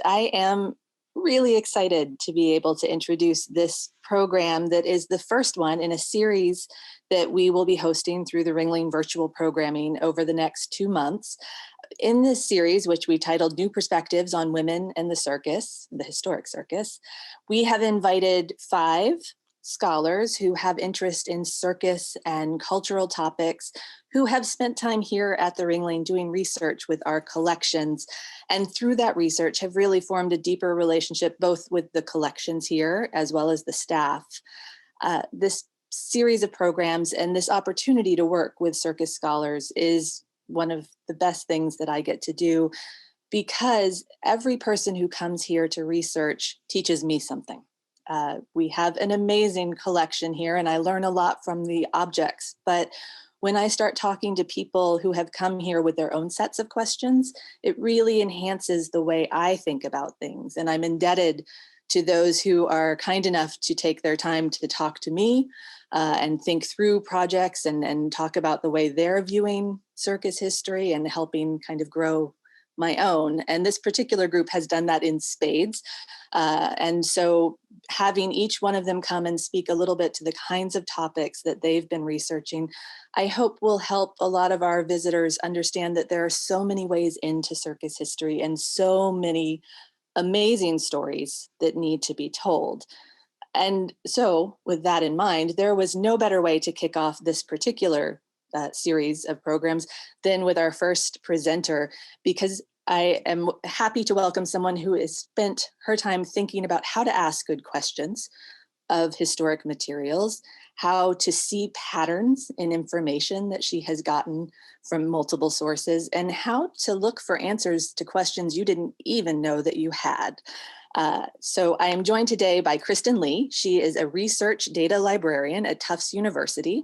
I am really excited to be able to introduce this program that is the first one in a series that we will be hosting through the Ringling Virtual Programming over the next 2 months. In this series, which we titled New Perspectives on Women and the Circus, the Historic Circus, we have invited 5 scholars who have interest in circus and cultural topics, who have spent time here at the Ringling doing research with our collections, and through that research have really formed a deeper relationship both with the collections here as well as the staff. This series of programs and this opportunity to work with circus scholars is one of the best things that I get to do, because every person who comes here to research teaches me something. We have an amazing collection here and I learn a lot from the objects, but when I start talking to people who have come here with their own sets of questions, it really enhances the way I think about things. And I'm indebted to those who are kind enough to take their time to talk to me and think through projects and talk about the way they're viewing circus history and helping kind of grow my own. And this particular group has done that in spades. And so having each one of them come and speak a little bit to the kinds of topics that they've been researching, I hope will help a lot of our visitors understand that there are so many ways into circus history and so many amazing stories that need to be told. And so with that in mind, there was no better way to kick off this particular series of programs than with our first presenter, because I am happy to welcome someone who has spent her time thinking about how to ask good questions of historic materials, how to see patterns in information that she has gotten from multiple sources, and how to look for answers to questions you didn't even know that you had. So I am joined today by Kristin Lee. She is a research data librarian at Tufts University.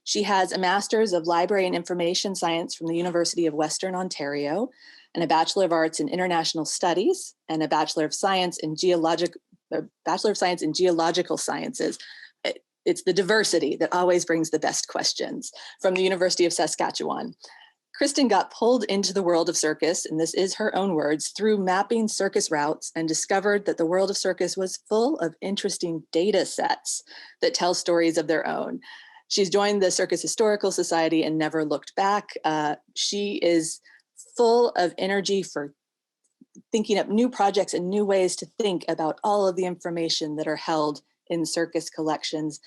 She has a Master's of Library and Information Science from the University of Western Ontario, and a Bachelor of Arts in International Studies, and a Bachelor of Science in Geological Sciences. It's the diversity that always brings the best questions, from the University of Saskatchewan. Kristin got pulled into the world of circus, and this is her own words, through mapping circus routes, and discovered that the world of circus was full of interesting data sets that tell stories of their own. She's joined the Circus Historical Society and never looked back. She is full of energy for thinking up new projects and new ways to think about all of the information that are held in circus collections.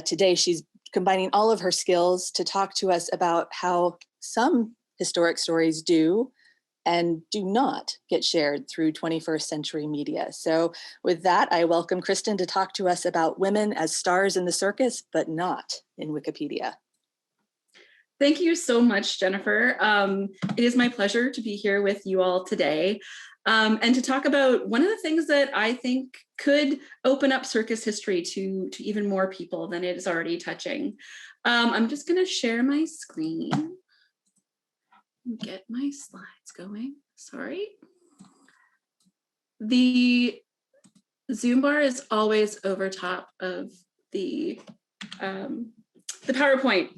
Today, she's combining all of her skills to talk to us about how some historic stories do and do not get shared through 21st century media. So with that, I welcome Kristin to talk to us about women as stars in the circus, but not in Wikipedia. Thank you so much, Jennifer. It is my pleasure to be here with you all today and to talk about one of the things that I think could open up circus history to even more people than it is already touching. I'm just going to share my screen. Get my slides going. Sorry. The Zoom bar is always over top of the PowerPoint,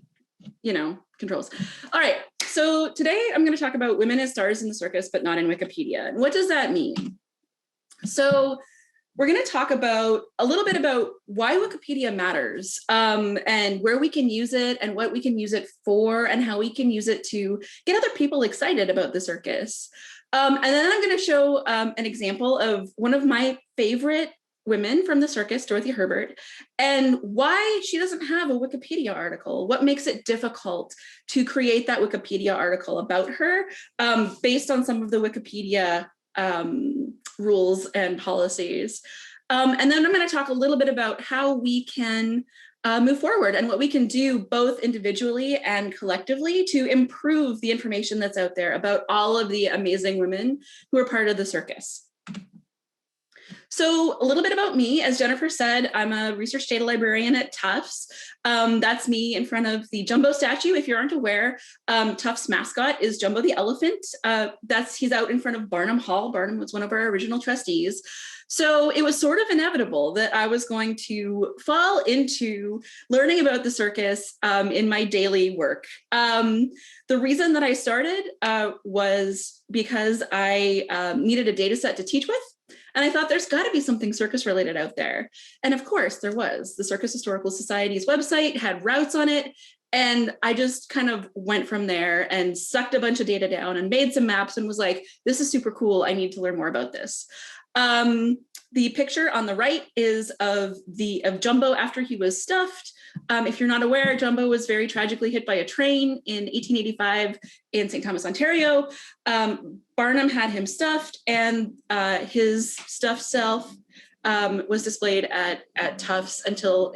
controls. All right, so today I'm going to talk about women as stars in the circus, but not in Wikipedia. And what does that mean? So we're going to talk about a little bit about why Wikipedia matters and where we can use it and what we can use it for and how we can use it to get other people excited about the circus. And then I'm going to show an example of one of my favorite women from the circus, Dorothy Herbert, and why she doesn't have a Wikipedia article. What makes it difficult to create that Wikipedia article about her based on some of the Wikipedia rules and policies. And then I'm going to talk a little bit about how we can move forward and what we can do both individually and collectively to improve the information that's out there about all of the amazing women who are part of the circus. So a little bit about me, as Jennifer said, I'm a research data librarian at Tufts. That's me in front of the Jumbo statue. If you aren't aware, Tufts' mascot is Jumbo the elephant. He's out in front of Barnum Hall. Barnum was one of our original trustees. So it was sort of inevitable that I was going to fall into learning about the circus in my daily work. The reason that I started was because I needed a data set to teach with. And I thought there's got to be something circus related out there. And of course there was. The Circus Historical Society's website had routes on it. And I just kind of went from there and sucked a bunch of data down and made some maps and was like, this is super cool. I need to learn more about this. The picture on the right is of Jumbo after he was stuffed. If you're not aware, Jumbo was very tragically hit by a train in 1885 in St. Thomas, Ontario. Barnum had him stuffed, and his stuffed self was displayed at Tufts until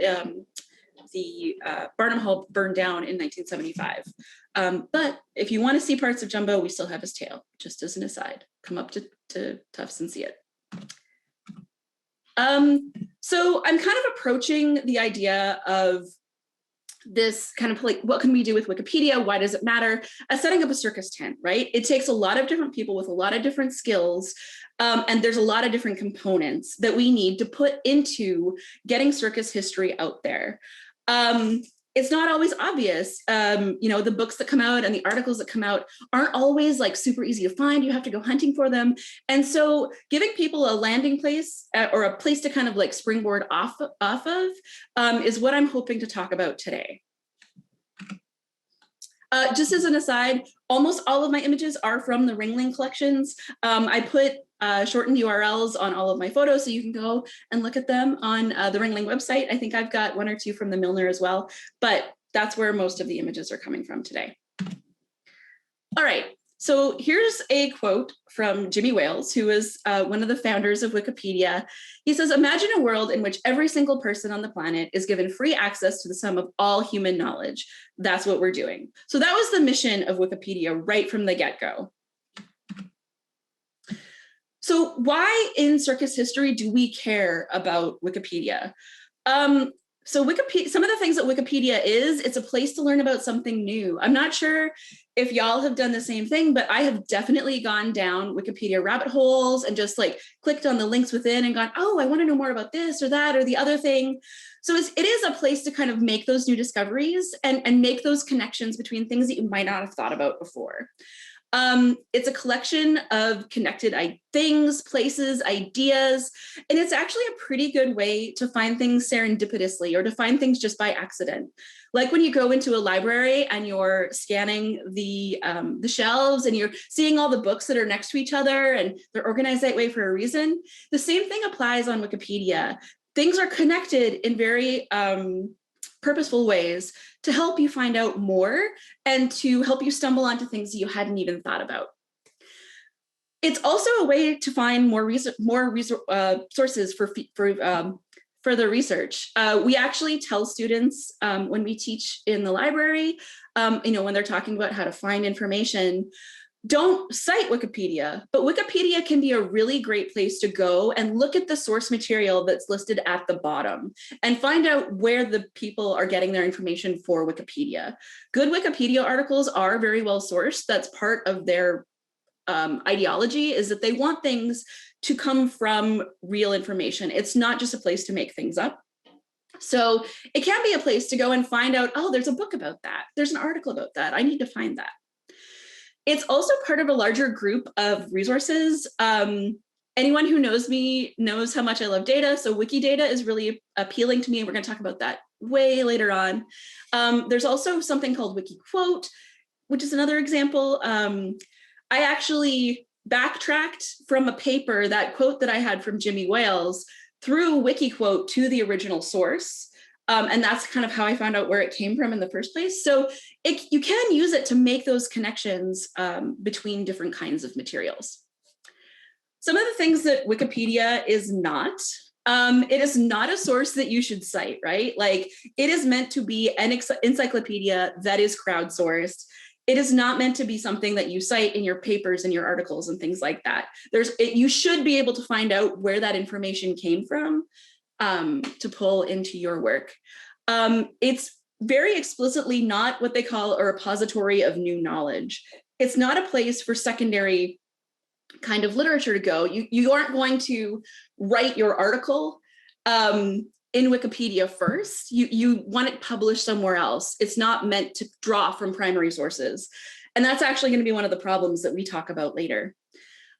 the Barnum Hall burned down in 1975. But if you want to see parts of Jumbo, we still have his tail, just as an aside. Come up to Tufts and see it. So I'm kind of approaching the idea of this kind of like, what can we do with Wikipedia? Why does it matter? As setting up a circus tent, right? It takes a lot of different people with a lot of different skills. And there's a lot of different components that we need to put into getting circus history out there. It's not always obvious. The books that come out and the articles that come out aren't always like super easy to find. You have to go hunting for them. And so giving people a landing place or a place to kind of like springboard off of is what I'm hoping to talk about today. Just as an aside, almost all of my images are from the Ringling collections. I put shortened URLs on all of my photos so you can go and look at them on the Ringling website. I think I've got one or two from the Milner as well, but that's where most of the images are coming from today. All right, so here's a quote from Jimmy Wales, who is one of the founders of Wikipedia. He says, "Imagine a world in which every single person on the planet is given free access to the sum of all human knowledge. That's what we're doing." So that was the mission of Wikipedia right from the get-go. So why in circus history do we care about Wikipedia? So Wikipedia, some of the things that Wikipedia is, it's a place to learn about something new. I'm not sure if y'all have done the same thing, but I have definitely gone down Wikipedia rabbit holes and just like clicked on the links within and gone, oh, I want to know more about this or that or the other thing. So it is a place to kind of make those new discoveries and make those connections between things that you might not have thought about before. It's a collection of connected things, places, ideas, and it's actually a pretty good way to find things serendipitously or to find things just by accident. Like when you go into a library and you're scanning the shelves and you're seeing all the books that are next to each other and they're organized that way for a reason. The same thing applies on Wikipedia. Things are connected in very purposeful ways to help you find out more and to help you stumble onto things that you hadn't even thought about. It's also a way to find more sources for further research. We actually tell students when we teach in the library, when they're talking about how to find information, don't cite Wikipedia, but Wikipedia can be a really great place to go and look at the source material that's listed at the bottom and find out where the people are getting their information for Wikipedia. Good Wikipedia articles are very well sourced. That's part of their ideology, is that they want things to come from real information. It's not just a place to make things up. So it can be a place to go and find out, oh, there's a book about that. There's an article about that. I need to find that. It's also part of a larger group of resources. Anyone who knows me knows how much I love data. So Wikidata is really appealing to me. We're going to talk about that way later on. There's also something called WikiQuote, which is another example. I actually backtracked from a paper, that quote that I had from Jimmy Wales, through WikiQuote to the original source. And that's kind of how I found out where it came from in the first place. So you can use it to make those connections between different kinds of materials. Some of the things that Wikipedia is not, it is not a source that you should cite, right? Like, it is meant to be an encyclopedia that is crowdsourced. It is not meant to be something that you cite in your papers and your articles and things like that. You should be able to find out where that information came from to pull into your work. It's very explicitly not what they call a repository of new knowledge. It's not a place for secondary kind of literature to go. You aren't going to write your article in Wikipedia first. You want it published somewhere else. It's not meant to draw from primary sources. And that's actually going to be one of the problems that we talk about later.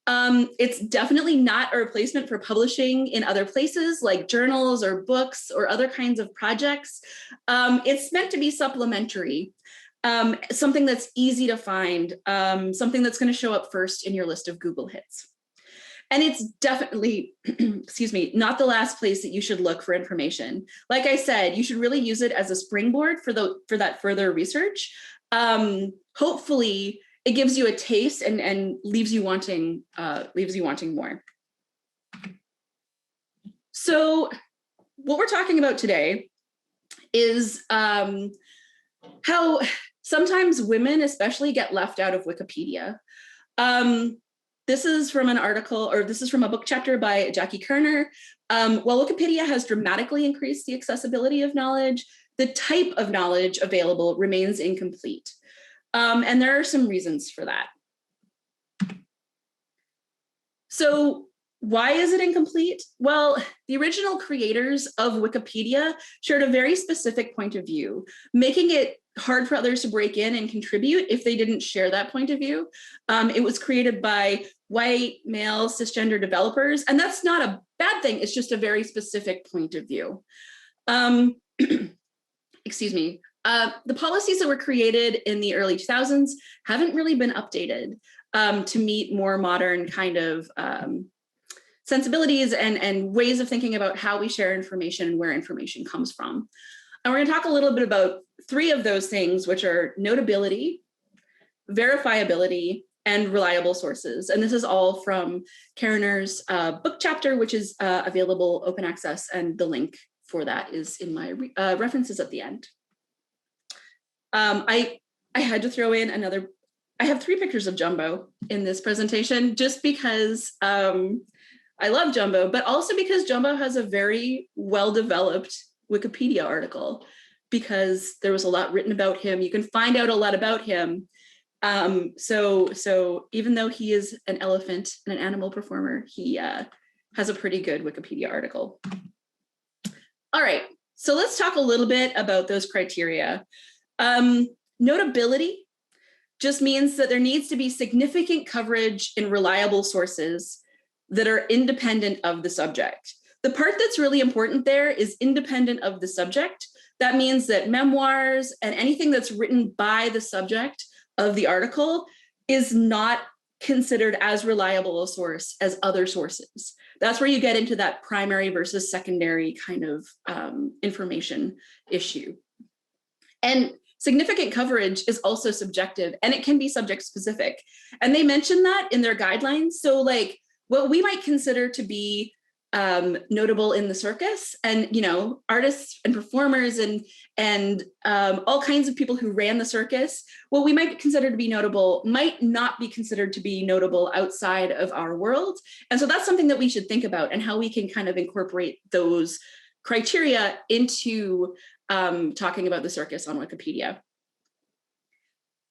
It's definitely not a replacement for publishing in other places like journals or books or other kinds of projects. It's meant to be supplementary, something that's easy to find, something that's going to show up first in your list of Google hits. And it's definitely, excuse me, not the last place that you should look for information. Like I said, you should really use it as a springboard for that further research. Hopefully, it gives you a taste and leaves you wanting more. So what we're talking about today is how sometimes women especially get left out of Wikipedia. This is from an article, or this is from a book chapter by Jackie Kerner. While Wikipedia has dramatically increased the accessibility of knowledge, the type of knowledge available remains incomplete. And there are some reasons for that. So why is it incomplete? Well, the original creators of Wikipedia shared a very specific point of view, making it hard for others to break in and contribute if they didn't share that point of view. It was created by white, male, cisgender developers, and that's not a bad thing. It's just a very specific point of view. Excuse me. The policies that were created in the early 2000s haven't really been updated to meet more modern kind of sensibilities and ways of thinking about how we share information and where information comes from. And we're going to talk a little bit about three of those things, which are notability, verifiability, and reliable sources. And this is all from Kerner's book chapter, which is available open access, and the link for that is in my references at the end. I had to throw in another, I have 3 pictures of Jumbo in this presentation just because I love Jumbo, but also because Jumbo has a very well-developed Wikipedia article, because there was a lot written about him. You can find out a lot about him. So even though he is an elephant and an animal performer, he has a pretty good Wikipedia article. All right, so let's talk a little bit about those criteria. Notability just means that there needs to be significant coverage in reliable sources that are independent of the subject. The part that's really important there is independent of the subject. That means that memoirs and anything that's written by the subject of the article is not considered as reliable a source as other sources. That's where you get into that primary versus secondary kind of information issue. And significant coverage is also subjective, and it can be subject specific. And they mention that in their guidelines. So like what we might consider to be notable in the circus, and artists and performers and all kinds of people who ran the circus, what we might consider to be notable might not be considered to be notable outside of our world. And so that's something that we should think about, and how we can kind of incorporate those criteria into talking about the circus on Wikipedia.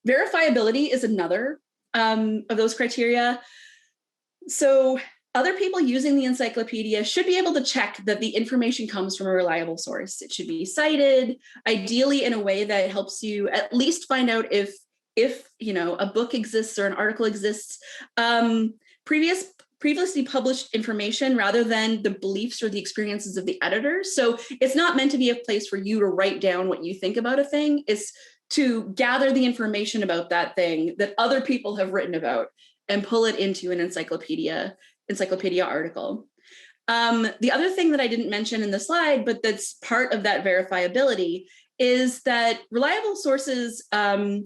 Verifiability is another of those criteria. So other people using the encyclopedia should be able to check that the information comes from a reliable source. It should be cited, ideally in a way that helps you at least find out if a book exists or an article exists. Previously published information rather than the beliefs or the experiences of the editors. So it's not meant to be a place for you to write down what you think about a thing. It's to gather the information about that thing that other people have written about and pull it into an encyclopedia article. The other thing that I didn't mention in the slide, but that's part of that verifiability, is that reliable sources don't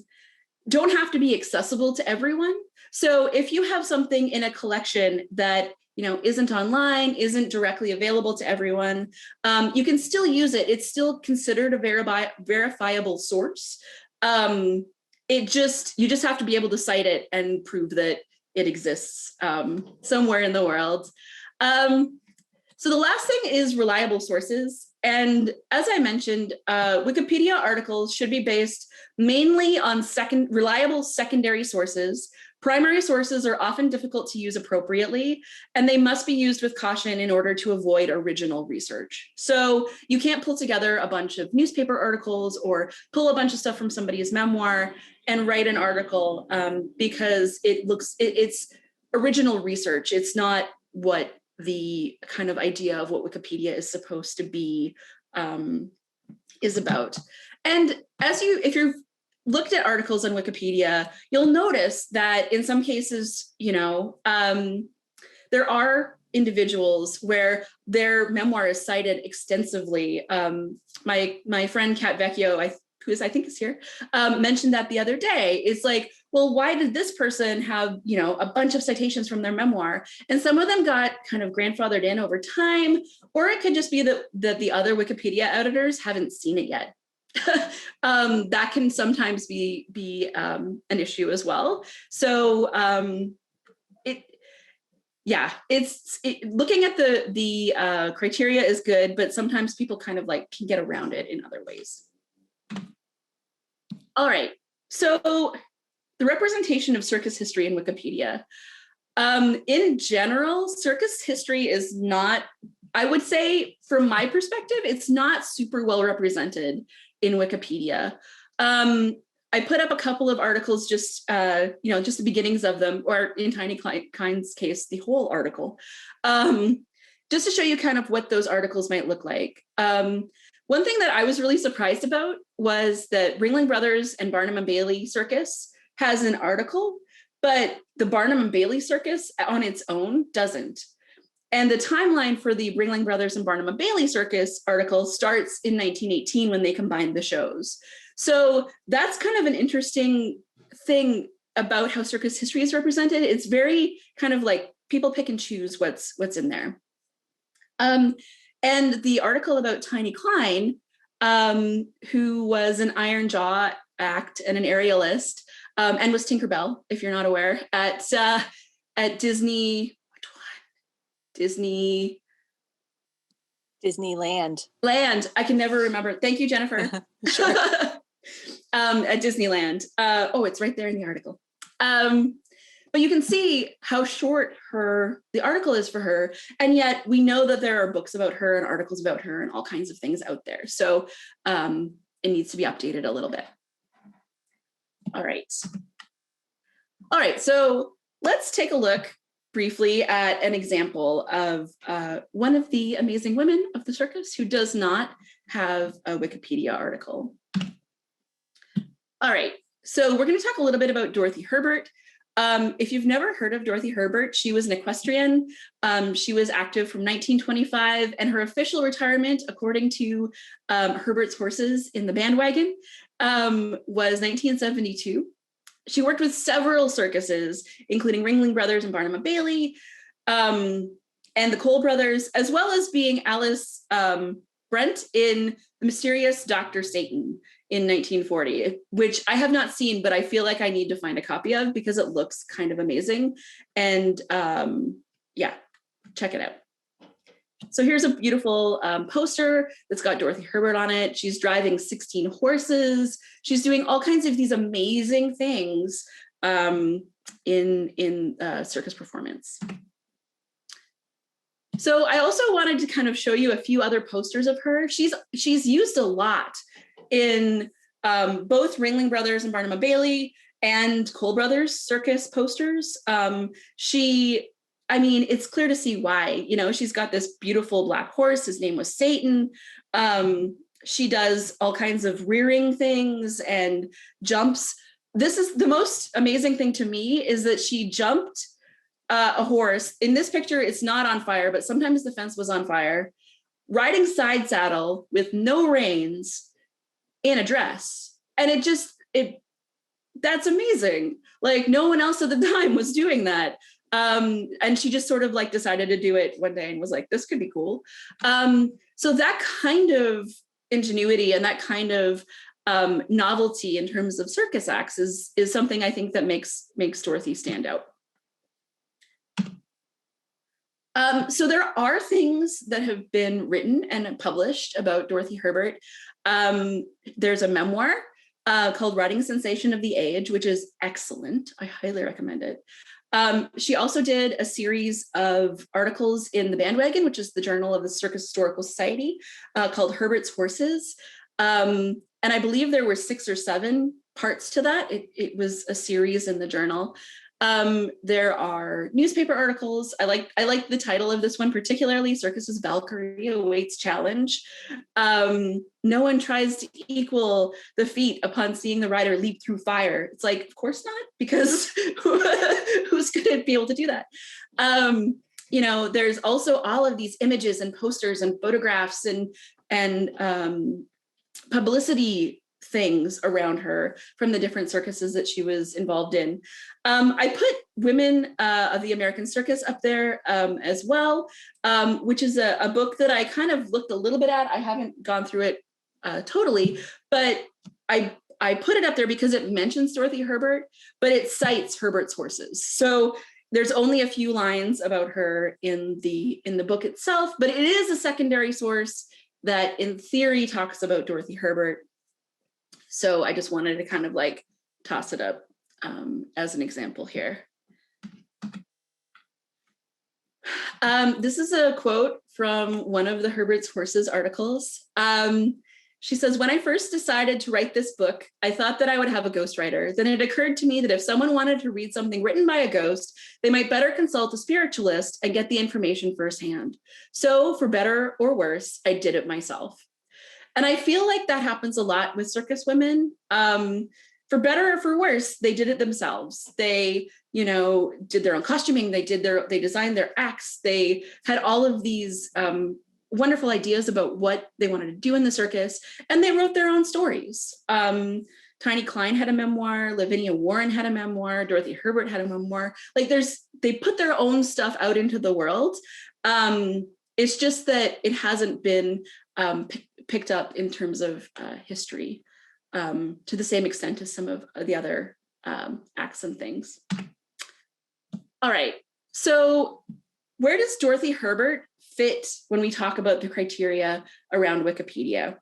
have to be accessible to everyone. So if you have something in a collection that isn't online, isn't directly available to everyone, you can still use it. It's still considered a verifiable source. You just have to be able to cite it and prove that it exists somewhere in the world. So the last thing is reliable sources. And as I mentioned, Wikipedia articles should be based mainly on reliable secondary sources. Primary sources are often difficult to use appropriately, and they must be used with caution in order to avoid original research. So you can't pull together a bunch of newspaper articles or pull a bunch of stuff from somebody's memoir and write an article because it's original research. It's not what the kind of idea of what Wikipedia is supposed to be is about. And if you've looked at articles on Wikipedia, you'll notice that in some cases, there are individuals where their memoir is cited extensively. My friend Kat Vecchio, I think is here, mentioned that the other day. It's like, well, why did this person have, a bunch of citations from their memoir? And some of them got kind of grandfathered in over time, or it could just be that the other Wikipedia editors haven't seen it yet. That can sometimes be an issue as well. So looking at the criteria is good, but sometimes people kind of like can get around it in other ways. All right, so the representation of circus history in Wikipedia. In general, circus history is not, I would say from my perspective, it's not super well represented in Wikipedia. I put up a couple of articles, just the beginnings of them, or in Tiny Kind's case, the whole article, just to show you kind of what those articles might look like. One thing that I was really surprised about was that Ringling Brothers and Barnum and Bailey Circus has an article, but the Barnum and Bailey Circus on its own doesn't. And the timeline for the Ringling Brothers and Barnum and Bailey Circus article starts in 1918 when they combined the shows. So that's kind of an interesting thing about how circus history is represented. It's very kind of like people pick and choose what's in there. And the article about Tiny Klein, who was an Iron Jaw act and an aerialist, and was Tinkerbell, if you're not aware, at Disneyland. I can never remember. Thank you, Jennifer. Sure. At Disneyland. It's right there in the article. But you can see how short the article is for her. And yet we know that there are books about her and articles about her and all kinds of things out there. So it needs to be updated a little bit. All right, so let's take a look briefly at an example of one of the amazing women of the circus who does not have a Wikipedia article. All right, so we're going to talk a little bit about Dorothy Herbert. If you've never heard of Dorothy Herbert, she was an equestrian. She was active from 1925, and her official retirement, according to Herbert's Horses in the Bandwagon, was 1972. She worked with several circuses, including Ringling Brothers and Barnum and Bailey, and the Cole Brothers, as well as being Alice Brent in The Mysterious Dr. Satan in 1940, which I have not seen, but I feel like I need to find a copy of because it looks kind of amazing. And check it out. So here's a beautiful poster that's got Dorothy Herbert on it. She's driving 16 horses. She's doing all kinds of these amazing things in circus performance. So I also wanted to kind of show you a few other posters of her. She's used a lot in both Ringling Brothers and Barnum and Bailey and Cole Brothers circus posters. It's clear to see why. She's got this beautiful black horse. His name was Satan. She does all kinds of rearing things and jumps. This is the most amazing thing to me, is that she jumped a horse. In this picture, it's not on fire, but sometimes the fence was on fire, riding side saddle with no reins in a dress. And that's amazing. Like, no one else at the time was doing that. And she just sort of like decided to do it one day and was like, this could be cool. So that kind of ingenuity and that kind of novelty in terms of circus acts is something I think that makes Dorothy stand out. So there are things that have been written and published about Dorothy Herbert. There's a memoir called Writing Sensation of the Age, which is excellent. I highly recommend it. She also did a series of articles in The Bandwagon, which is the journal of the Circus Historical Society, called Herbert's Horses. And I believe there were 6 or 7 parts to that. It was a series in the journal. There are newspaper articles. I like the title of this one particularly, Circus's Valkyrie Awaits Challenge. No one tries to equal the feat upon seeing the rider leap through fire. It's like, of course not, because who's going to be able to do that? You know, there's also all of these images and posters and photographs and publicity things around her from the different circuses that she was involved in. I put Women of the American Circus up there as well, which is a book that I kind of looked a little bit at. I haven't gone through it totally, but I put it up there because it mentions Dorothy Herbert, but it cites Herbert's Horses. So there's only a few lines about her in the book itself, but it is a secondary source that in theory talks about Dorothy Herbert. So I just wanted to kind of like toss it up as an example here. This is a quote from one of the Herbert's Horses articles. She says, "When I first decided to write this book, I thought that I would have a ghostwriter. Then it occurred to me that if someone wanted to read something written by a ghost, they might better consult a spiritualist and get the information firsthand. So for better or worse, I did it myself." And I feel like that happens a lot with circus women. For better or for worse, they did it themselves. They, you know, did their own costuming. They designed their acts. They had all of these wonderful ideas about what they wanted to do in the circus, and they wrote their own stories. Tiny Klein had a memoir. Lavinia Warren had a memoir. Dorothy Herbert had a memoir. Like they put their own stuff out into the world. It's just that it hasn't been picked up in terms of history to the same extent as some of the other acts and things. All right, so where does Dorothy Herbert fit when we talk about the criteria around Wikipedia?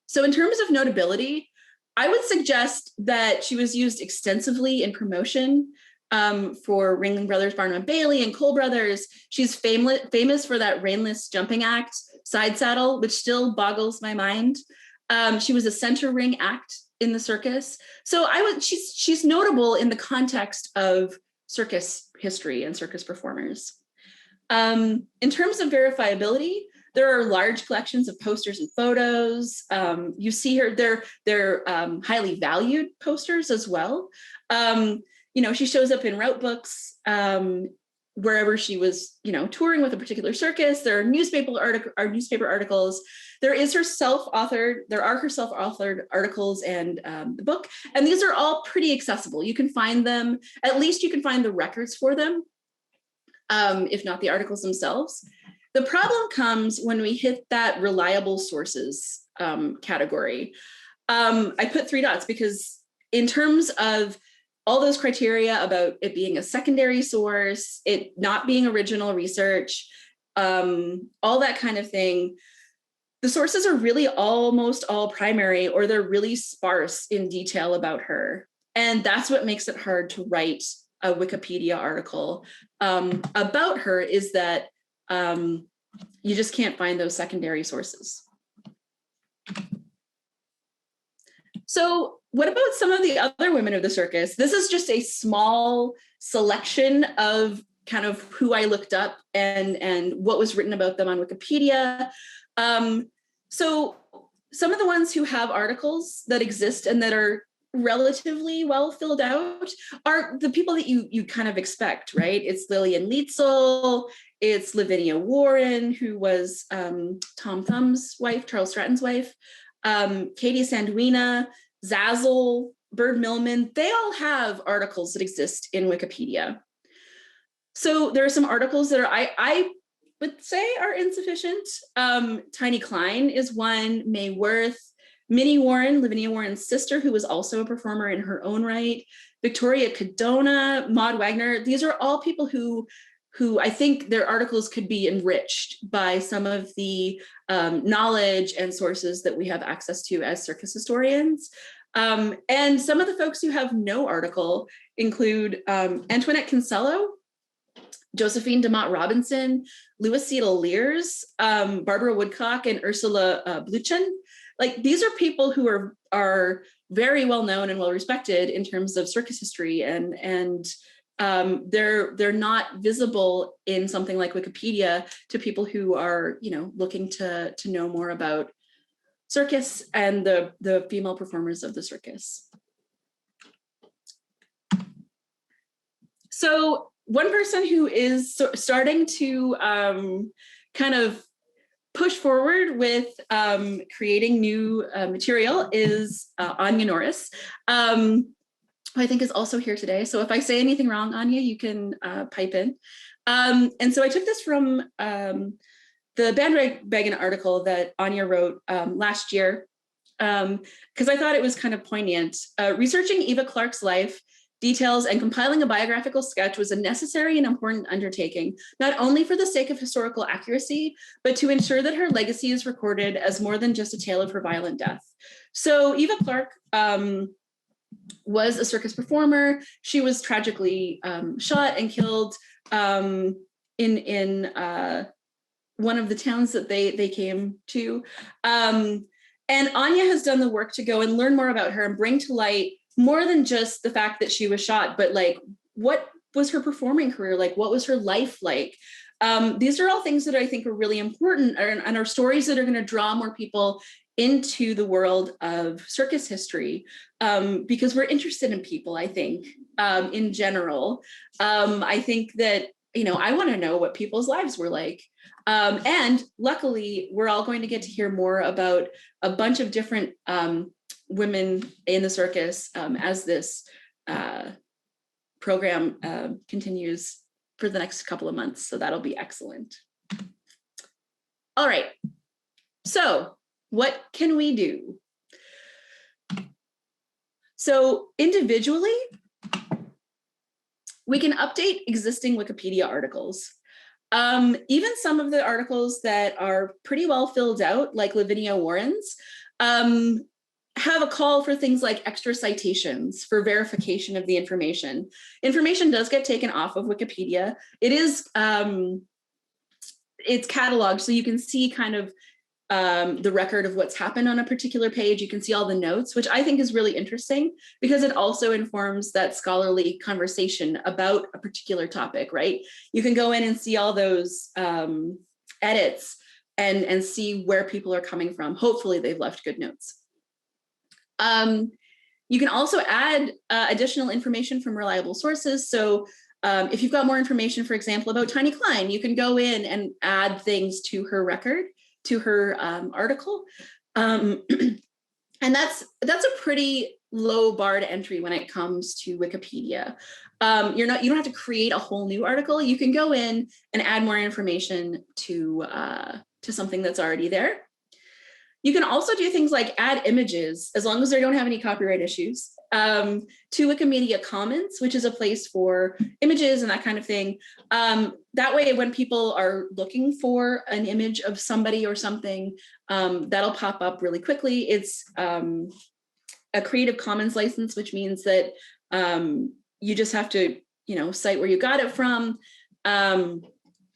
So in terms of notability, I would suggest that she was used extensively in promotion for Ringling Brothers, Barnum and Bailey, and Cole Brothers. She's famous for that reinless jumping act, Side Saddle, which still boggles my mind. She was a center ring act in the circus. So she's notable in the context of circus history and circus performers. In terms of verifiability, there are large collections of posters and photos. You see her, they're highly valued posters as well. You know, she shows up in route books wherever she was, you know, touring with a particular circus. There are newspaper articles. There are her self-authored articles and the book. And these are all pretty accessible. You can find them, at least you can find the records for them, if not the articles themselves. The problem comes when we hit that reliable sources category. I put 3 dots because in terms of all those criteria about it being a secondary source, it not being original research, all that kind of thing, the sources are really almost all primary, or they're really sparse in detail about her. And that's what makes it hard to write a Wikipedia article about her, is that you just can't find those secondary sources. So what about some of the other women of the circus? This is just a small selection of kind of who I looked up and what was written about them on Wikipedia. So some of the ones who have articles that exist and that are relatively well filled out are the people that you kind of expect, right? It's Lillian Lietzel, it's Lavinia Warren, who was Tom Thumb's wife, Charles Stratton's wife, Katie Sanduina, Zazzle, Bird Millman. They all have articles that exist in Wikipedia. So there are some articles that are, I would say, are insufficient. Tiny Klein is one, Mae Worth, Minnie Warren, Lavinia Warren's sister, who was also a performer in her own right, Victoria Cadona, Maud Wagner. These are all people who who I think their articles could be enriched by some of the knowledge and sources that we have access to as circus historians. And some of the folks who have no article include Antoinette Kinsella, Josephine DeMott Robinson, Louis Cedal Lears, Barbara Woodcock, and Ursula Bluchen. Like, these are people who are very well known and well respected in terms of circus history, and they're not visible in something like Wikipedia to people who are, you know, looking to know more about circus and the female performers of the circus. So one person who is starting to kind of push forward with creating new material is Anya Norris, who I think is also here today. So if I say anything wrong, Anya, you can pipe in. And so I took this from the Bandwagon article that Anya wrote last year, because I thought it was kind of poignant. Researching Eva Clarke's life, details, and compiling a biographical sketch was a necessary and important undertaking, not only for the sake of historical accuracy, but to ensure that her legacy is recorded as more than just a tale of her violent death. So Eva Clarke was a circus performer. She was tragically shot and killed in one of the towns that they came to. And Anya has done the work to go and learn more about her and bring to light more than just the fact that she was shot, but like, what was her performing career like? What was her life like? These are all things that I think are really important and are stories that are going to draw more people into the world of circus history, because we're interested in people, I think, in general. I think that, you know, I want to know what people's lives were like. And luckily, we're all going to get to hear more about a bunch of different women in the circus as this program continues for the next couple of months. So that'll be excellent. All right. So what can we do? So individually, we can update existing Wikipedia articles. Even some of the articles that are pretty well filled out, like Lavinia Warren's, have a call for things like extra citations for verification of the information. Information does get taken off of Wikipedia. It is, it's cataloged, so you can see kind of the record of what's happened on a particular page. You can see all the notes, which I think is really interesting because it also informs that scholarly conversation about a particular topic, right? You can go in and see all those edits and see where people are coming from. Hopefully they've left good notes. You can also add additional information from reliable sources. So if you've got more information, for example, about Tiny Klein, you can go in and add things to her record, to her article. And that's a pretty low bar to entry when it comes to Wikipedia. You don't have to create a whole new article. You can go in and add more information to something that's already there. You can also do things like add images, as long as they don't have any copyright issues, to Wikimedia Commons, which is a place for images and that kind of thing. That way, when people are looking for an image of somebody or something, that'll pop up really quickly. It's a Creative Commons license, which means that you just have to, cite where you got it from.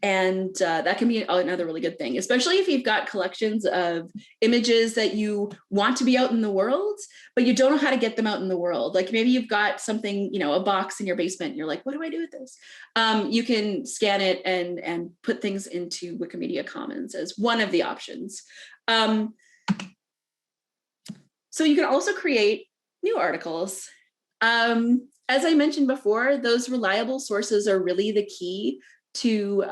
And that can be another really good thing, especially if you've got collections of images that you want to be out in the world, but you don't know how to get them out in the world. Like maybe you've got something, a box in your basement, and you're like, what do I do with this? You can scan it and put things into Wikimedia Commons as one of the options. So you can also create new articles. As I mentioned before, those reliable sources are really the key to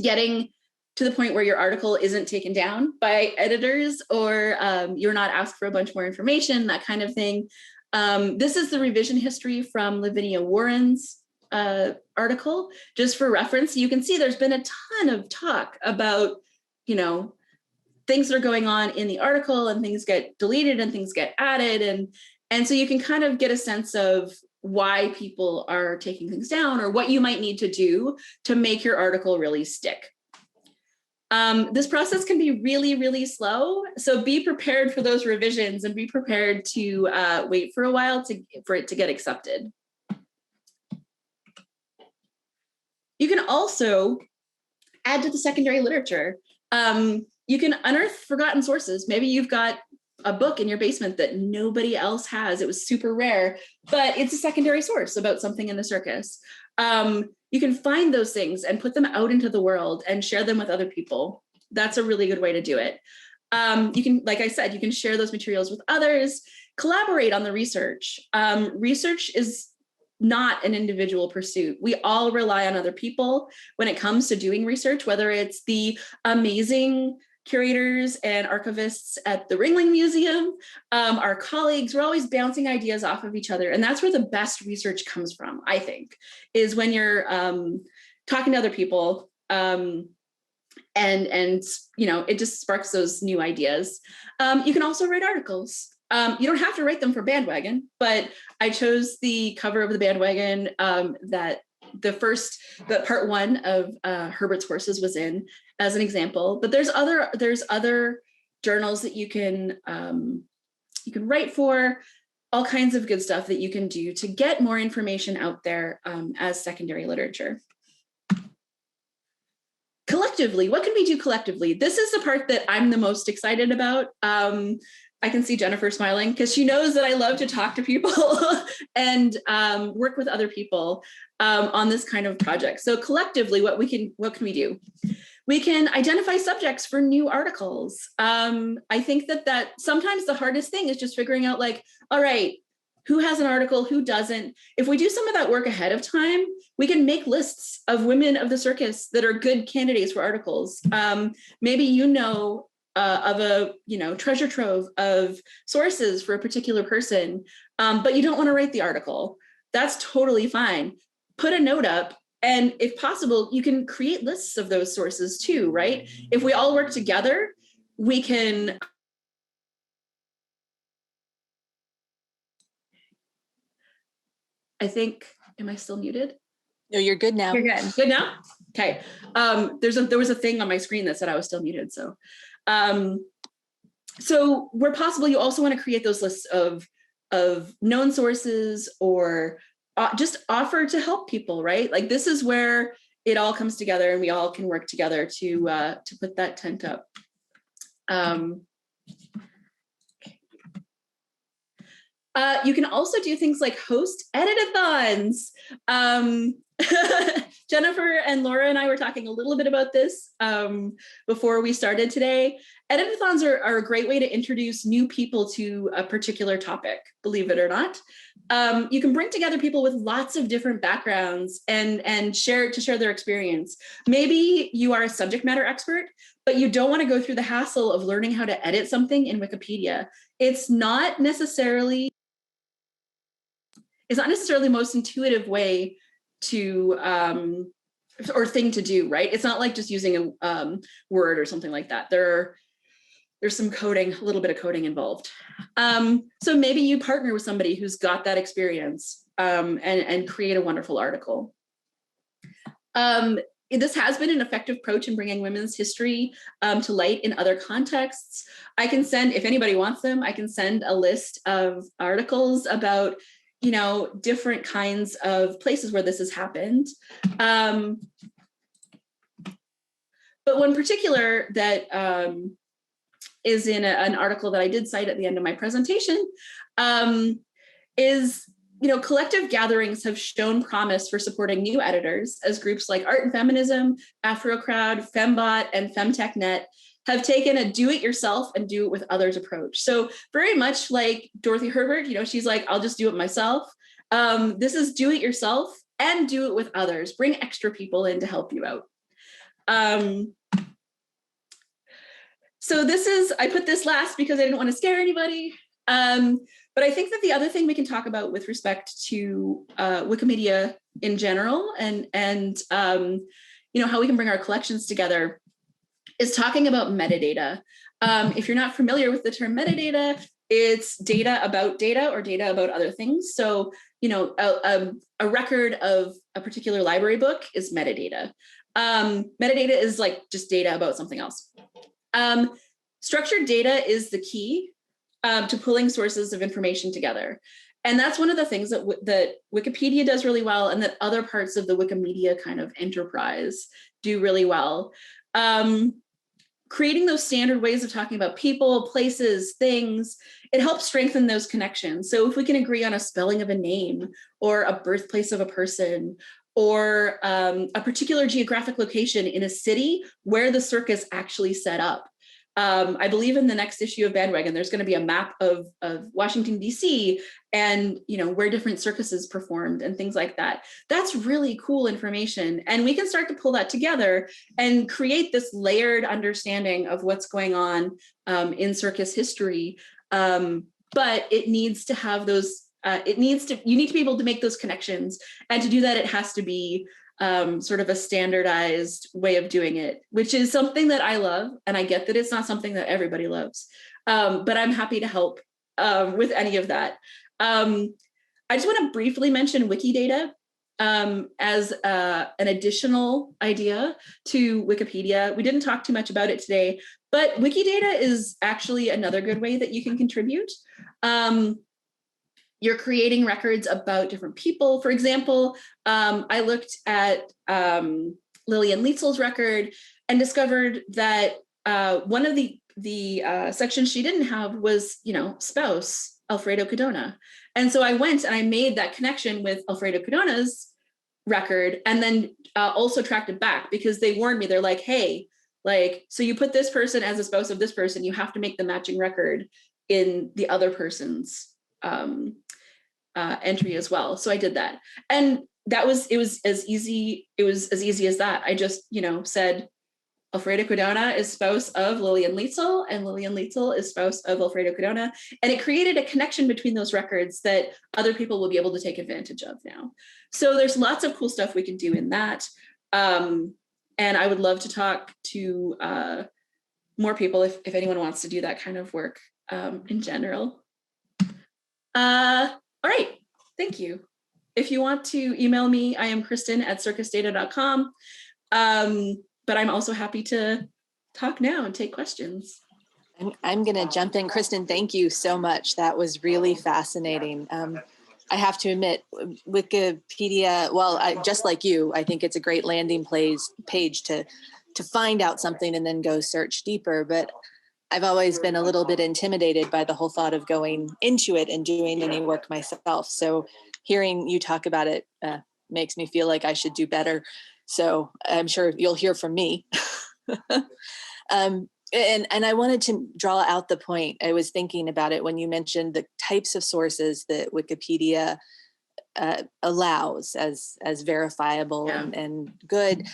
getting to the point where your article isn't taken down by editors, or you're not asked for a bunch more information, that kind of thing. This is the revision history from Lavinia Warren's article, just for reference. You can see there's been a ton of talk about, things that are going on in the article, and things get deleted and things get added. And so you can kind of get a sense of why people are taking things down or what you might need to do to make your article really stick. This process can be really, really slow. So be prepared for those revisions and be prepared to wait for a while for it to get accepted. You can also add to the secondary literature. You can unearth forgotten sources. Maybe you've got a book in your basement that nobody else has. It was super rare, but it's a secondary source about something in the circus. You can find those things and put them out into the world and share them with other people. That's a really good way to do it. You can, like I said, you can share those materials with others, collaborate on the research. Research is not an individual pursuit. We all rely on other people when it comes to doing research, whether it's the amazing curators and archivists at the Ringling Museum, our colleagues, we're always bouncing ideas off of each other. And that's where the best research comes from, I think, is when you're talking to other people and you know, it just sparks those new ideas. You can also write articles. You don't have to write them for Bandwagon, but I chose the cover of the Bandwagon that part one of Herbert's Horses was in as an example. But there's other journals that you can write for, all kinds of good stuff that you can do to get more information out there as secondary literature. Collectively, what can we do collectively? This is the part that I'm the most excited about. I can see Jennifer smiling because she knows that I love to talk to people and work with other people on this kind of project. So collectively, what can we do? We can identify subjects for new articles. I think that sometimes the hardest thing is just figuring out, like, all right, who has an article, who doesn't? If we do some of that work ahead of time, we can make lists of women of the circus that are good candidates for articles. Maybe you know of a treasure trove of sources for a particular person, but you don't want to write the article. That's totally fine. Put a note up, and if possible, you can create lists of those sources too, right? If we all work together, we can. I think, am I still muted? No, you're good now. You're good. Good now? Okay. There was a thing on my screen that said I was still muted. So where possible, you also want to create those lists of known sources or just offer to help people, right? Like, this is where it all comes together and we all can work together to put that tent up. You can also do things like host edit-a-thons. Jennifer and Laura and I were talking a little bit about this before we started today. Edit-a-thons are a great way to introduce new people to a particular topic, believe it or not. You can bring together people with lots of different backgrounds and share their experience. Maybe you are a subject matter expert, but you don't want to go through the hassle of learning how to edit something in Wikipedia. It's not necessarily the most intuitive way to or thing to do, right? It's not like just using a Word or something like that. There's some coding, a little bit of coding involved. So maybe you partner with somebody who's got that experience and create a wonderful article. This has been an effective approach in bringing women's history to light in other contexts. I can send, if anybody wants them, I can send a list of articles about different kinds of places where this has happened. But one particular that is in an article that I did cite at the end of my presentation is, collective gatherings have shown promise for supporting new editors as groups like Art and Feminism, AfroCrowd, Fembot, and FemTechNet have taken a do-it-yourself and do it with others approach. So very much like Dorothy Herbert, she's like, I'll just do it myself. This is do it yourself and do it with others. Bring extra people in to help you out. So I put this last because I didn't want to scare anybody. But I think that the other thing we can talk about with respect to Wikimedia in general and how we can bring our collections together is talking about metadata. If you're not familiar with the term metadata, it's data about or data about other things. So, you know, a record of a particular library book is metadata. Metadata is like just data about something else. Structured data is the key to pulling sources of information together. And that's one of the things that Wikipedia does really well, and that other parts of the Wikimedia kind of enterprise do really well. Creating those standard ways of talking about people, places, things, it helps strengthen those connections. So if we can agree on a spelling of a name or a birthplace of a person, or a particular geographic location in a city where the circus actually set up. I believe in the next issue of Bandwagon, there's going to be a map of Washington, D.C. and, you know, where different circuses performed and things like that. That's really cool information. And we can start to pull that together and create this layered understanding of what's going on in circus history. But it needs to have those, you need to be able to make those connections. And to do that, it has to be sort of a standardized way of doing it, which is something that I love. And I get that it's not something that everybody loves, but I'm happy to help with any of that. I just want to briefly mention Wikidata as an additional idea to Wikipedia. We didn't talk too much about it today, but Wikidata is actually another good way that you can contribute. You're creating records about different people. For example, I looked at Lillian Lietzel's record and discovered that one of the sections she didn't have was, you know, spouse Alfredo Cadona. And so I went and I made that connection with Alfredo Cadona's record, and then also tracked it back, because they warned me. They're like, hey, like, so you put this person as a spouse of this person, you have to make the matching record in the other person's entry as well. So I did that, and it was as easy as that. I just, you know, said Alfredo Cadona is spouse of Lillian Lietzel, and Lillian Lietzel is spouse of Alfredo Cadona, and it created a connection between those records that other people will be able to take advantage of now. So there's lots of cool stuff we can do in that, and I would love to talk to more people if anyone wants to do that kind of work in general. All right, thank you. If you want to email me, I am Kristin@circusdata.com. But I'm also happy to talk now and take questions. I'm going to jump in. Kristin, thank you so much. That was really fascinating. I have to admit, Wikipedia, well, just like you, I think it's a great landing page to find out something and then go search deeper. But I've always been a little bit intimidated by the whole thought of going into it and doing any work myself. So hearing you talk about it makes me feel like I should do better. So I'm sure you'll hear from me. And I wanted to draw out the point. I was thinking about it when you mentioned the types of sources that Wikipedia allows as verifiable and good.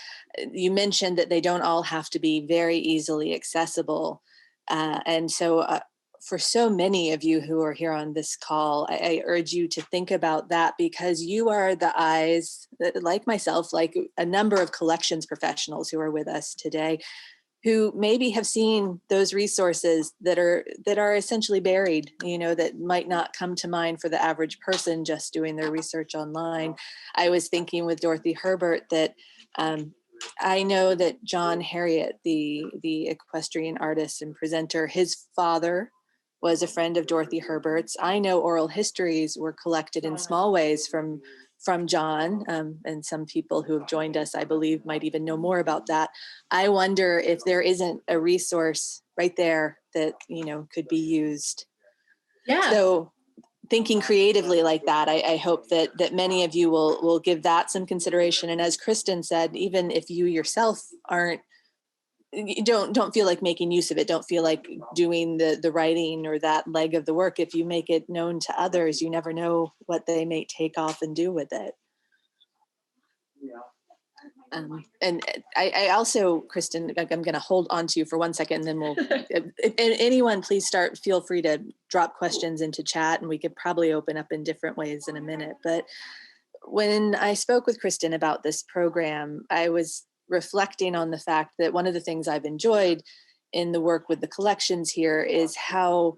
You mentioned that they don't all have to be very easily accessible. And so for so many of you who are here on this call, I urge you to think about that, because you are the eyes, like myself, like a number of collections professionals who are with us today, who maybe have seen those resources that are essentially buried, you know, that might not come to mind for the average person just doing their research online. I was thinking with Dorothy Herbert that I know that John Harriet, the equestrian artist and presenter, his father was a friend of Dorothy Herbert's. I know oral histories were collected in small ways from John, and some people who have joined us, I believe, might even know more about that. I wonder if there isn't a resource right there that, you know, could be used. Yeah. So thinking creatively like that, I hope that many of you will give that some consideration. And as Kristin said, even if you yourself don't feel like making use of it, don't feel like doing the writing or that leg of the work, if you make it known to others, you never know what they may take off and do with it. And I also, Kristin, I'm going to hold on to you for 1 second, and then we'll, if anyone, please feel free to drop questions into chat, and we could probably open up in different ways in a minute. But when I spoke with Kristin about this program, I was reflecting on the fact that one of the things I've enjoyed in the work with the collections here is how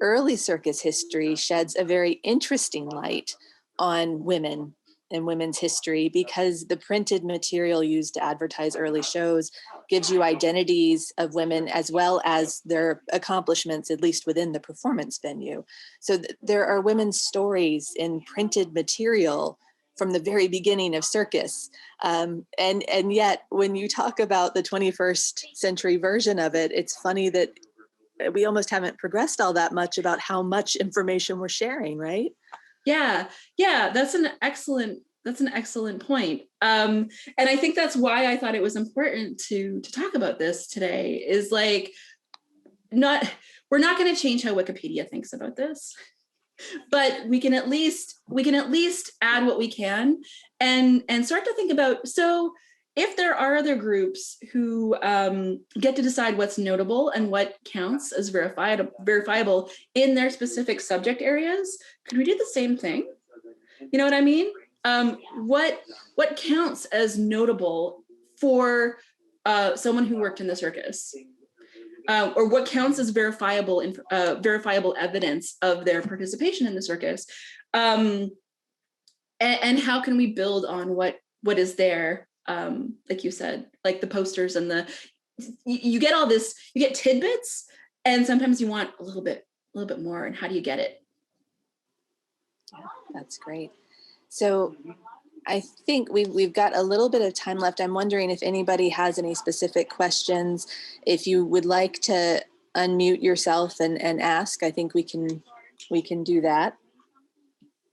early circus history sheds a very interesting light on women and women's history, because the printed material used to advertise early shows gives you identities of women as well as their accomplishments, at least within the performance venue. So there are women's stories in printed material from the very beginning of circus. And yet when you talk about the 21st century version of it, it's funny that we almost haven't progressed all that much about how much information we're sharing, right? Yeah, that's an excellent point. And I think that's why I thought it was important to talk about this today, is like, we're not going to change how Wikipedia thinks about this, but we can at least add what we can and start to think about, so if there are other groups who get to decide what's notable and what counts as verifiable in their specific subject areas, could we do the same thing? You know what I mean? What counts as notable for someone who worked in the circus? Or what counts as verifiable evidence of their participation in the circus? And how can we build on what is there? Like you said, like the posters and you get all this, you get tidbits, and sometimes you want a little bit more. And how do you get it? Yeah, that's great. So I think we've got a little bit of time left. I'm wondering if anybody has any specific questions. If you would like to unmute yourself and ask, I think we can do that.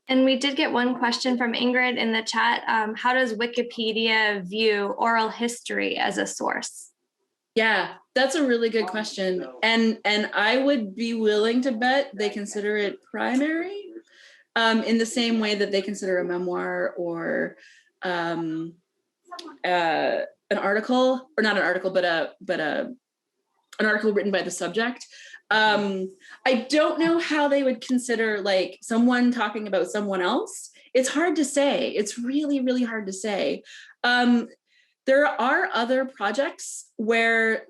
And we did get one question from Ingrid in the chat. How does Wikipedia view oral history as a source? Yeah, that's a really good question. And I would be willing to bet they consider it primary, in the same way that they consider a memoir or an article, or not an article, but an article written by the subject. I don't know how they would consider like someone talking about someone else. It's hard to say. It's really, really hard to say. There are other projects where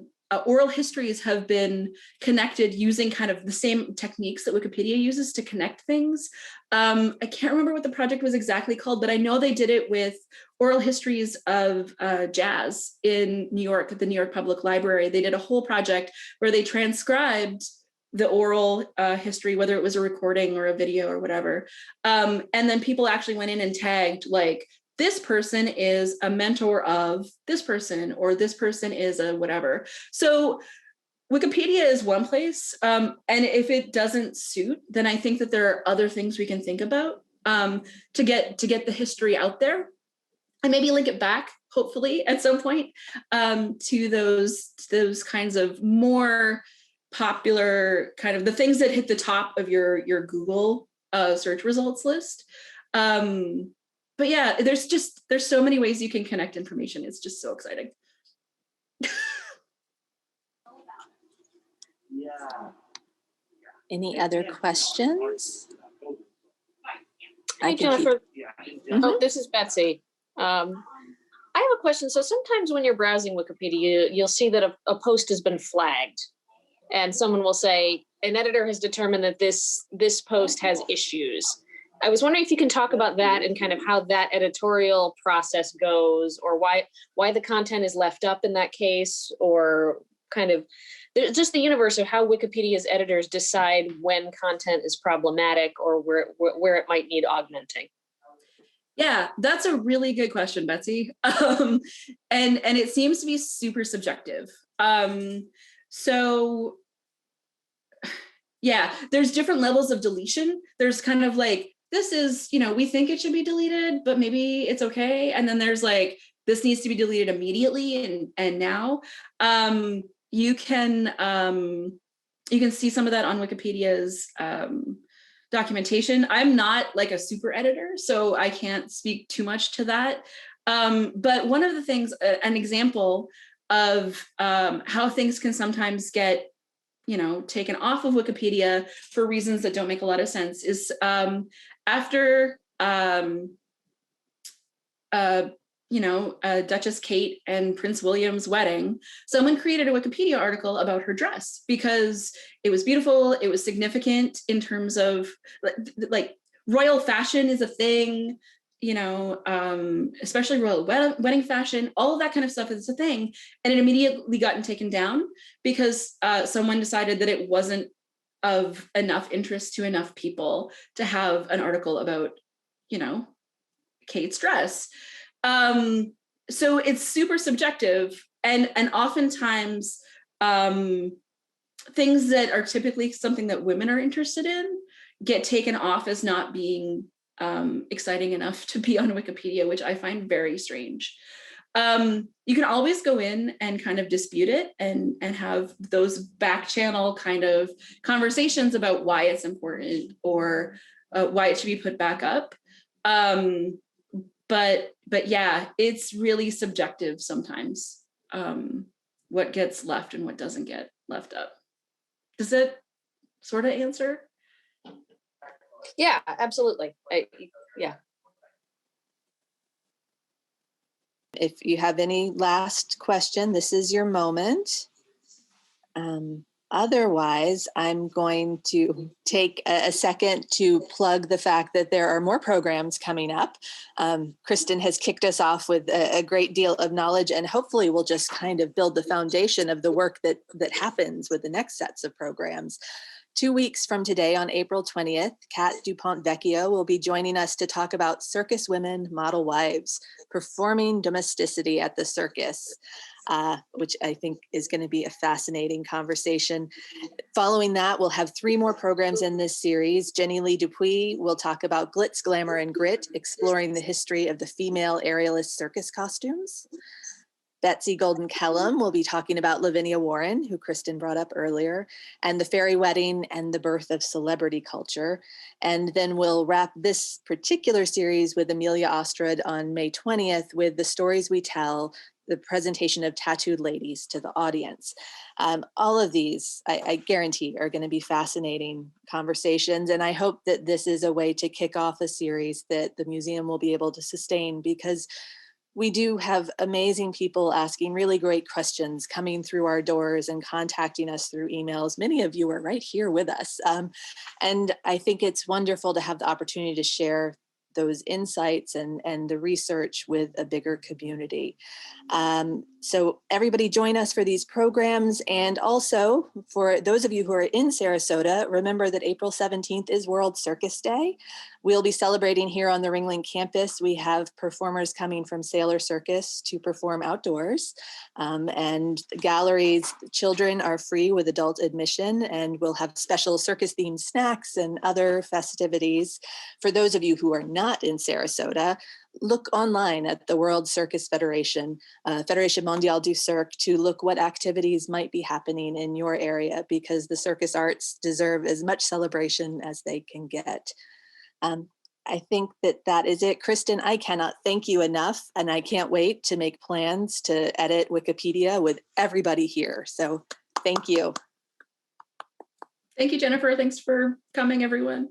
oral histories have been connected using kind of the same techniques that Wikipedia uses to connect things. I can't remember what the project was exactly called, but I know they did it with oral histories of jazz in New York, at the New York Public Library. They did a whole project where they transcribed the oral history, whether it was a recording or a video or whatever. And then people actually went in and tagged like, this person is a mentor of this person, or this person is a whatever. So Wikipedia is one place. And if it doesn't suit, then I think that there are other things we can think about to get the history out there, and maybe link it back, hopefully at some point, to those kinds of more popular kind of the things that hit the top of your Google search results list. But yeah, there's so many ways you can connect information. It's just so exciting. Any other questions? Hi, Jennifer. Oh, this is Betsy. I have a question. So sometimes when you're browsing Wikipedia, you'll see that a post has been flagged, and someone will say, an editor has determined that this post has issues. I was wondering if you can talk about that and kind of how that editorial process goes, or why the content is left up in that case, or kind of just the universe of how Wikipedia's editors decide when content is problematic or where it might need augmenting. Yeah, that's a really good question, Betsy. And it seems to be super subjective. So yeah, there's different levels of deletion. There's kind of like, this is, we think it should be deleted, but maybe it's okay. And then there's like, this needs to be deleted immediately and now. You can see some of that on Wikipedia's documentation. I'm not like a super editor, so I can't speak too much to that. But one of the things, an example of how things can sometimes get taken off of Wikipedia for reasons that don't make a lot of sense is after Duchess Kate and Prince William's wedding, someone created a Wikipedia article about her dress because it was beautiful. It was significant in terms of like royal fashion is a thing, especially royal wedding fashion, all of that kind of stuff is a thing. And it immediately gotten taken down because someone decided that it wasn't of enough interest to enough people to have an article about, Kate's dress. So it's super subjective, and oftentimes things that are typically something that women are interested in get taken off as not being exciting enough to be on Wikipedia, which I find very strange. You can always go in and kind of dispute it and have those back channel kind of conversations about why it's important or why it should be put back up. But yeah, it's really subjective sometimes, what gets left and what doesn't get left up. Does it sort of answer? Yeah, absolutely. Yeah. If you have any last question, this is your moment. Otherwise, I'm going to take a second to plug the fact that there are more programs coming up. Kristin has kicked us off with a great deal of knowledge, and hopefully we'll just kind of build the foundation of the work that happens with the next sets of programs. 2 weeks from today, on April 20th, Kat Dupont-Vecchio will be joining us to talk about Circus Women Model Wives, performing domesticity at the circus, which I think is going to be a fascinating conversation. Following that, we'll have 3 more programs in this series. Jenny Lee Dupuis will talk about Glitz, Glamour, and Grit, exploring the history of the female aerialist circus costumes. Betsy Golden Kellum will be talking about Lavinia Warren, who Kristin brought up earlier, and the fairy wedding and the birth of celebrity culture. And then we'll wrap this particular series with Amelia Ostrad on May 20th with The Stories We Tell, the presentation of tattooed ladies to the audience. All of these, I guarantee, are going to be fascinating conversations. And I hope that this is a way to kick off a series that the museum will be able to sustain, because we do have amazing people asking really great questions coming through our doors and contacting us through emails. Many of you are right here with us. And I think it's wonderful to have the opportunity to share those insights and the research with a bigger community. So everybody join us for these programs. And also for those of you who are in Sarasota, remember that April 17th is World Circus Day. We'll be celebrating here on the Ringling campus. We have performers coming from Sailor Circus to perform outdoors. And galleries, children are free with adult admission, and we'll have special circus themed snacks and other festivities. For those of you who are not in Sarasota, look online at the World Circus Federation, Fédération Mondiale du Cirque, to look what activities might be happening in your area, because the circus arts deserve as much celebration as they can get. I think that is it. Kristin, I cannot thank you enough, and I can't wait to make plans to edit Wikipedia with everybody here. So thank you. Thank you, Jennifer. Thanks for coming, everyone.